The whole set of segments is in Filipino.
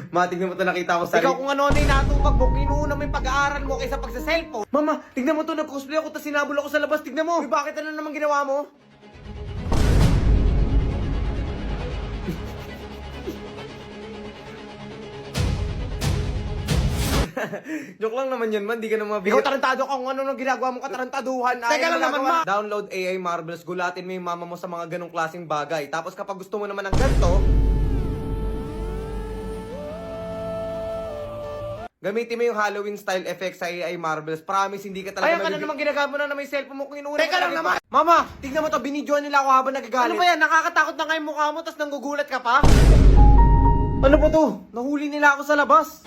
Ma, tignan mo ito, nakita ko sa... Ikaw kung ano yung natupag mo, kinuuna mo yung pag-aaral mo kaysa pagsa-cellphone. Mama, tignan mo ito, nag-cosplay ako, tapos sinabol ako sa labas, tignan mo! Uy, bakit ano naman ginawa mo? Joke lang naman yun, man, di ka na Ikaw tarantado ka kung ano nang ginagawa mo katarantaduhan. Teka lang naman, ma! ma. Download AI Marbles, gulatin mo yung mama mo sa mga ganong klaseng bagay. Tapos kapag gusto mo naman ng ganito, gamitin mo yung Halloween style effect sa AI Marbles. Promise, hindi ka talaga Ay, ano naman ginagawa mo na may cellphone mo kung inuuna Teka mo lang talaga- naman! Mama, tignan mo to, binidyoan nila ako habang nagagalit. Ano ba yan? Nakakatakot na nga yung mukha mo tapos nanggugulat ka pa? Ano ba to? Nahuli nila ako sa labas.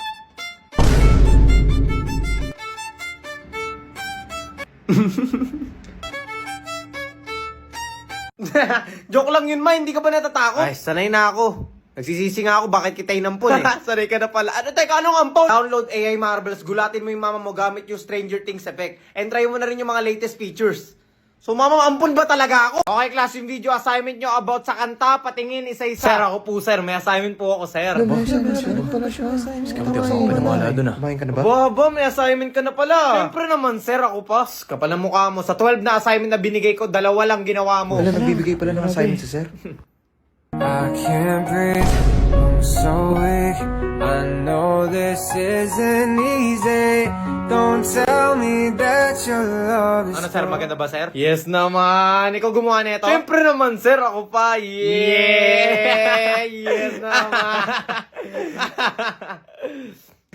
Joke lang yun, ma. Hindi ka ba natatakot? Ay, sanay na ako. Nagsisisi nga ako, bakit kita inampun eh. Sanay ka na pala. Ano, teka, anong ampon? Download AI Marbles, gulatin mo yung mama mo gamit yung Stranger Things effect. And try mo na rin yung mga latest features. So mama, ampun ba talaga ako? Okay, class, yung video assignment nyo about sa kanta, patingin isa-isa. Sir, ako po, sir. May assignment po ako, sir. Kumain ka na ba? Baba, may assignment ka na pala. Siyempre naman, sir, ako pa. Kapal ang mukha mo. Sa 12 na assignment na binigay ko, 2 lang ginawa mo. Wala, nagbibigay pala ng assignment si sir. I can't breathe, I'm so weak. I know this isn't easy. Don't tell me that your love is Ano, sir? Maganda ba, sir? Yes naman. Ikaw gumawa nito? Siyempre naman, sir. Ako pa. Yeah! Yes naman.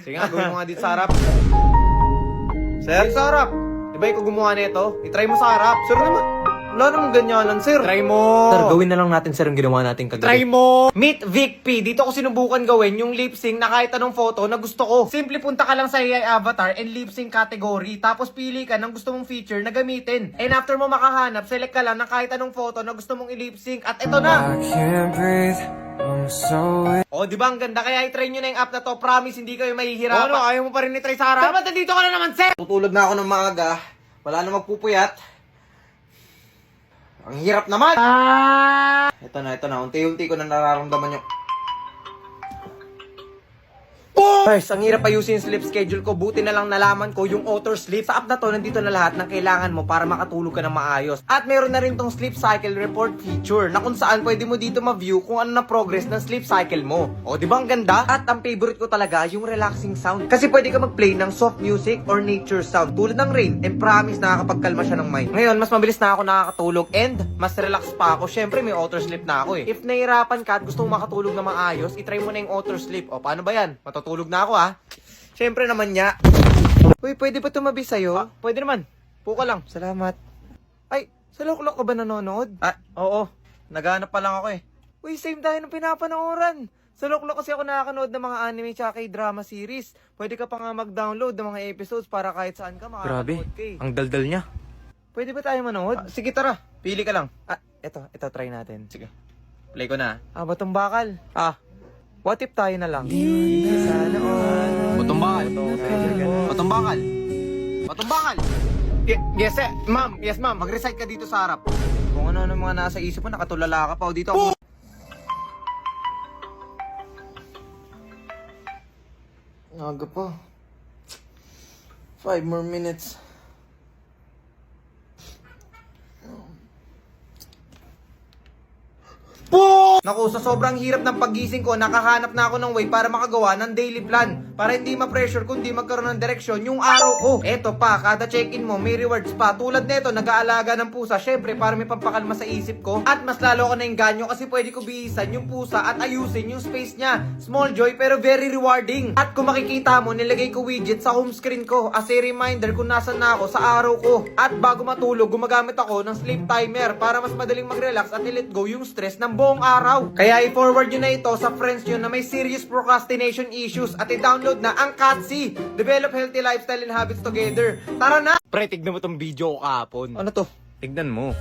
Sige nga, gawin mo nga dito sa harap. Sir? Sa harap. Diba ikaw gumawa nito? I-try mo sa harap. Sir naman. Wala namang ganyanan, sir. Try mo. Sir, gawin na lang natin, sir, ang ginawa natin kagabi. Try mo. Meet Vic P. Dito ko sinubukan gawin yung lip sync na kahit anong photo na gusto ko. Simple punta ka lang sa AI avatar and lip sync category. Tapos pili ka ng gusto mong feature na gamitin. And after mo makahanap, select ka lang ng kahit anong photo na gusto mong i-lip sync. At ito na. I can't breathe, I'm so weak. Oh, di ba ang ganda? Kaya i-try nyo na yung app na to. Promise, hindi kayo mahihirapan. Ano, ayaw mo pa rin i-try sa harap? Dapat nandito ka na naman, sir. Tutulog na ako ng maaga. Wala na magpupuyat. Ang hirap naman! Ito na. Unti-unti ko na nararamdaman yung... Guys, ang hirap ayusin yung sleep schedule ko. Buti na lang nalaman ko yung Auto Sleep. Sa app na to, nandito na lahat ng kailangan mo para makatulog ka ng maayos. At meron na rin tong sleep cycle report feature na kung saan pwede mo dito ma-view kung ano na progress ng sleep cycle mo. O, di ba ang ganda? At ang favorite ko talaga, yung relaxing sound. Kasi pwede ka mag-play ng soft music or nature sound tulad ng rain, and promise nakakapagkalma siya ng mind. Ngayon, mas mabilis na ako nakakatulog and mas relax pa ako. Syempre, may Auto Sleep na ako eh. If nahirapan ka at gusto mong makatulog na maayos, itry mo na yung Auto Sleep. O, paano ba yan? Matutulog na ako ha. Syempre naman niya. Uy, pwede ba tumabi sa'yo? Pwede naman. Puka lang. Salamat. Ay, sa Loklok ka ba nanonood? Ah, oo. Naghanap pa lang ako eh. Uy, same tayo ng pinapanooran. Sa Loklok kasi ako nakakanood ng mga anime tsaka drama series. Pwede ka pa nga mag-download ng mga episodes para kahit saan ka makakanood ka eh. Ang daldal niya. Pwede ba tayo manood? Sige, tara. Pili ka lang. Ito try natin. Sige. Play ko na. Batong bakal. What if tayo na lang? Sana all. Batong bakal. Batong bakal. Batong bakal. Yes, sir. Ma'am. Yes, ma'am. Mag-recite ka dito sa harap. Kung ano-ano mga nasa isip mo, nakatulala ka pa. O dito ako. Aga pa. 5 more minutes. Naku, sa sobrang hirap ng paggising ko, nakahanap na ako ng way para makagawa ng daily plan. Para hindi ma-pressure kundi magkaroon ng direksyon yung araw ko. Eto pa, kada check-in mo may rewards pa. Tulad nito, nag-aalaga ng pusa. Syempre, para may pampakalma sa isip ko. At mas lalo ko na inganyo kasi pwede ko bihisan yung pusa at ayusin yung space niya. Small joy pero very rewarding. At kung makikita mo, nilagay ko widget sa home screen ko as a reminder kung nasan na ako sa araw ko. At bago matulog, gumagamit ako ng sleep timer para mas madaling mag-relax at i-let go yung stress ng buong araw. Kaya i-forward nyo na ito sa friends nyo na may serious procrastination issues at i-download na ang Katsi. Develop healthy lifestyle and habits together. Tara na! Pre, tignan mo tong video ko kahapon. Ano to? Tignan mo.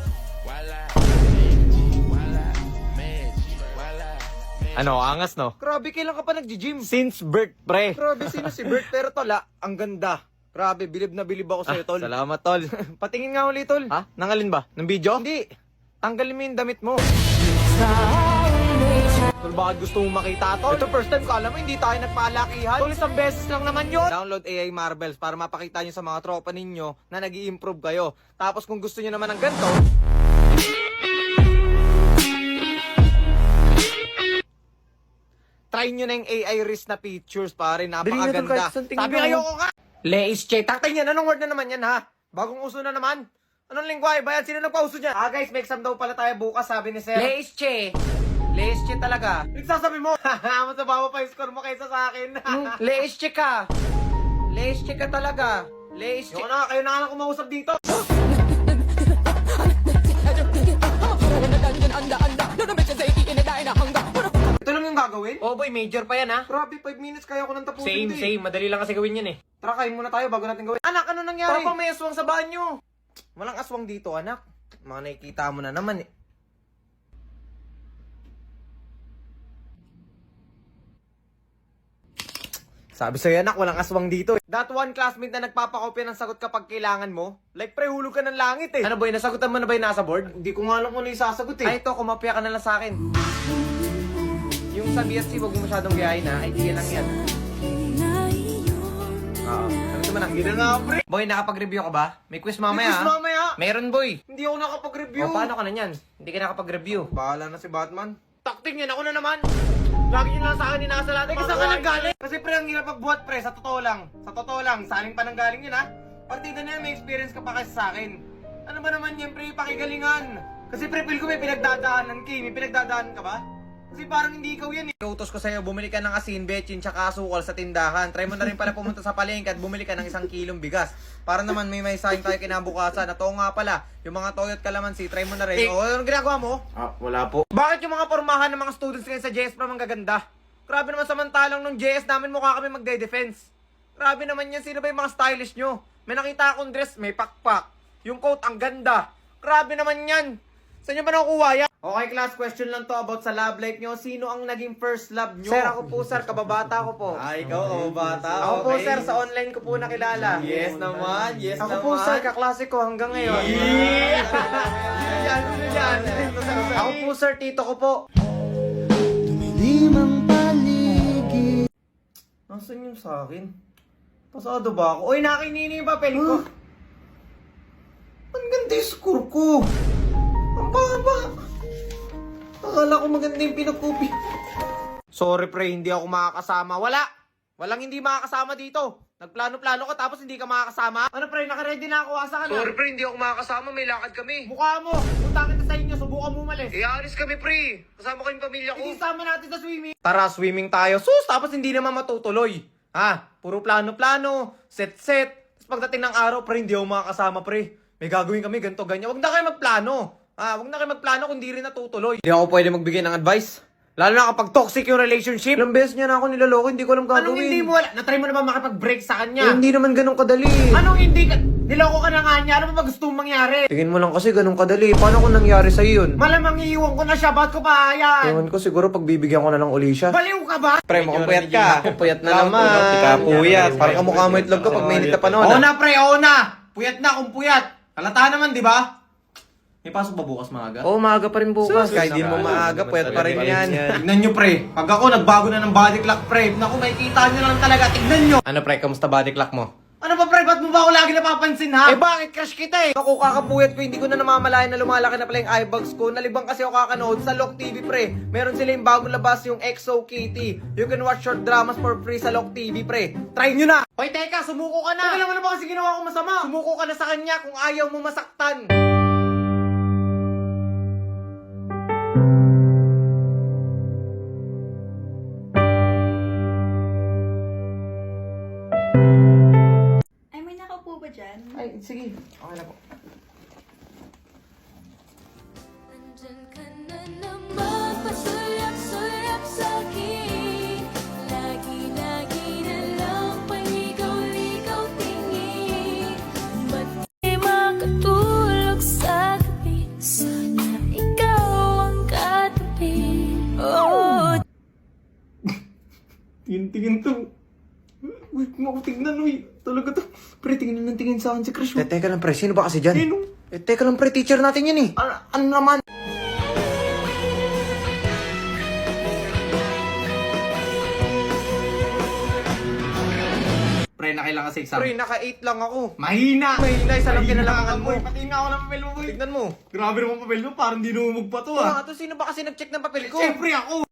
Ano, angas no? Grabe, kailan ka pa nag-gym? Since birth, pre. Grabe, sino si Bert? Pero tola, ang ganda. Grabe, bilib na bilib ako sa'yo, tol. Salamat, tol. Patingin nga ulit, tol. Ha? Nangalin ba? Ng video? Hindi. Tanggalin mo yung damit mo. Tol, bakit gusto mong makita, tol? Ito first time, kala mo hindi tayo nagpaalakihan. Tol, isang beses lang naman yun. Download AI Marbles para mapakita nyo sa mga tropa ninyo na nag-i-improve kayo. Tapos kung gusto nyo naman ng ganito, try nyo na yung AI risk na features, pare. Napakaganda. Sabi ayoko ka. Leis che. Taktay yan. Anong word na naman yan, ha? Bagong uso na naman. Anong lingwahe ba yan? Sino nagpauso dyan? Guys, may exam daw pala tayo bukas, sabi ni Sir. Leis che. Leis che talaga. Nagsasabi mo. Mas nababa pa yung score mo kaysa sa akin. Leis che ka. Leis che ka talaga. Leis che. Kayo na nga kumausap dito. Ito lang yung gagawin? Oh boy, major pa yan ha. Grabe, 5 minutes kaya ko nang tapusin. Same. Madali lang kasi gawin yan eh. Tara, kain muna tayo bago natin gawin. Anak, ano nangyari? Papa, may aswang sa banyo. Walang aswang dito, anak. Mga nakikita mo na naman eh. Sabi sa'yo, anak, walang aswang dito eh. That one classmate na nagpapakopya ng sagot kapag kailangan mo. Like, pre, hulog ka ng langit eh. Ano boy, nasagutan mo na ba yung nasa board? Hindi ko nga alam kung ano yung sasagot eh. Ay, ito, kumapya ka na lang sa akin. Yung sa BSC, huwag mo masyadong gayahin ha. Idea lang yan. Oo. Ano naman ang gina nga, pre? Boy, nakapag-review ka ba? May quiz mamaya. May quiz mamaya? Meron, boy. Hindi ako nakapag-review. O, paano ka na yan? Hindi ka nakapag-review. Bahala na si Batman. Takting yan, ako na naman. Lagi nyo lang sa akin inaasalatin. Kasi saan ka nang galing? Kasi pre, ang hirap magbuhat pre, sa totoo lang. Sa totoo lang, sa aling pa nang galing yun ha. Partida na yan, may experience ka pa kasi sa akin. Ano ba naman yan pre, pakigalingan. Kasi pre, feel ko may pinagdadaanan ka. May pinagdadaanan ka ba? Kasi parang hindi ikaw yan eh. Utos ko sa'yo, bumili ka ng asin, bechin, tsaka asukal sa tindahan. Try mo na rin pala pumunta sa palengke at bumili ka ng 1 kilong bigas. Para naman may sayang tayo kinabukasan. At oo nga pala, yung mga toyot kalamansi, try mo na rin. O, anong ginagawa mo? Wala po. Bakit yung mga pormahan ng mga students ngayon sa JS Prom ang gaganda? Grabe naman samantalang nung JS namin mukha kami magde-defense. Grabe naman yan, sino ba yung mga stylish nyo? May nakita akong dress, may pakpak. Yung coat, ang ganda. Grabe naman yan. Saan nyo ba nakukuha yan? Okay, class, question lang to about sa love life nyo. Sino ang naging first love nyo? Sir, ako po, sir. Kababata ko po. Ikaw, kababata. Ako po, sir. Sa online ko po nakilala. Yes naman. Yes naman. Ako po, sir. Kaklase ko hanggang ngayon. Ako po, sir. Tito ko po. Limang paligid. Nasaan yung sa akin? Pasado ba ako? Uy, nakinini yung papel ko. Ang ganda yung score ko. Ang baba. Akala ko maganda yung pinukupi. Sorry pre, hindi ako makakasama. Walang hindi makakasama dito. Nagplano-plano ka tapos hindi ka makakasama. Ano pre, nakaready na ako, asa ka na? Sorry pre, hindi ako makakasama. May lakad kami. Mukha mo. Punta kita sa inyo, subukan mo umalis. Alis kami pre. Kasama ko yung pamilya ko. Hindi sama natin sa swimming. Tara, swimming tayo. Sus, tapos hindi naman matutuloy. Ha? Puro plano-plano. Set-set. Tapos pagdating ng araw, pre, hindi ako makakasama pre. May gagawin kami ganito, ganyan. Huwag na kayo magplano. Huwag na kayo magplano kung di rin natutuloy. Hindi ako pwede magbigay ng advice. Lalo na kapag toxic yung relationship. Ilang beses niya na ako niloloko, hindi ko alam gagawin. Anong hindi mo wala? Na-try mo naman makipag-break sa kanya? Hindi naman ganun kadali. Anong hindi ka? Niloko ka na nga niya. Ano ba gusto mong mangyari? Tingin mo lang kasi ganun kadali. Paano kung nangyari sa'yo yun? Malamang iiwan ko na siya. Ba't ko pa ayan? Ewan ko siguro pagbibigyan ko na lang uli siya. Baliw ka ba? Pre, mukhang puyat ka. Puyat na naman. Tika puyat. Parang kamukha mo itlog ka pag mainit na panahon. Oo na pre, oo na. Puyat na kung puyat. Halata naman, di ba? May pasok ba bukas maaga? Oo, maaga pa rin bukas. Kahit di mo maaga, pwede pa rin yan. Tignan nyo, pre. Pag ako, nagbago na ng body clock, pre. Naku, makikita nyo lang talaga. Tignan nyo. Ano, pre? Kamusta body clock mo? Ano ba, pre? Ba't mo ba ako lagi napapansin, ha? Bakit? Crush kita, eh. Ako, kakapuyat ko. Hindi ko na namamalayan na lumalaki na pala yung eyebags ko. Nalibang kasi ako kakanood sa Lock TV, pre. Meron sila yung bagong labas, yung EXO Kitty. You can watch short dramas for free sa Lock TV, pre. Try nyo na! Hoy, teka, sumuko ka na! Teka lang, ano ba kasi ginawa ko masama? Sumuko ka na sa kanya kung ayaw mo masaktan. Ay, may nakaupo ba dyan? Ay, sige. Okay na po. Nandyan ka na naman, pasulap-sulap sa'kin. Lagi-lagi na lang paligaw-ligaw tingin. Ba't di makatulog sa gabi? Sana ikaw ang katabi. Oh. Tingin to. Uy, kung ako tignan, uy. Talaga to. Pre, tingin na tingin sa akin si Crush. Teka lang, pre. Sino ba kasi dyan? Sino? Teka lang, pre. Teacher natin yan, eh. Ano naman? kaya na kailangan sa exam? Pre, naka-8 lang ako. Mahina! Mahina, isa lang kinalamangan mo. Patingin nga ako ng papel mo, boy. Tignan mo. Grabe naman papel mo, parang dinumog pa to Ito nga to, sino ba kasi nag-check ng papel ko? Siyempre ako!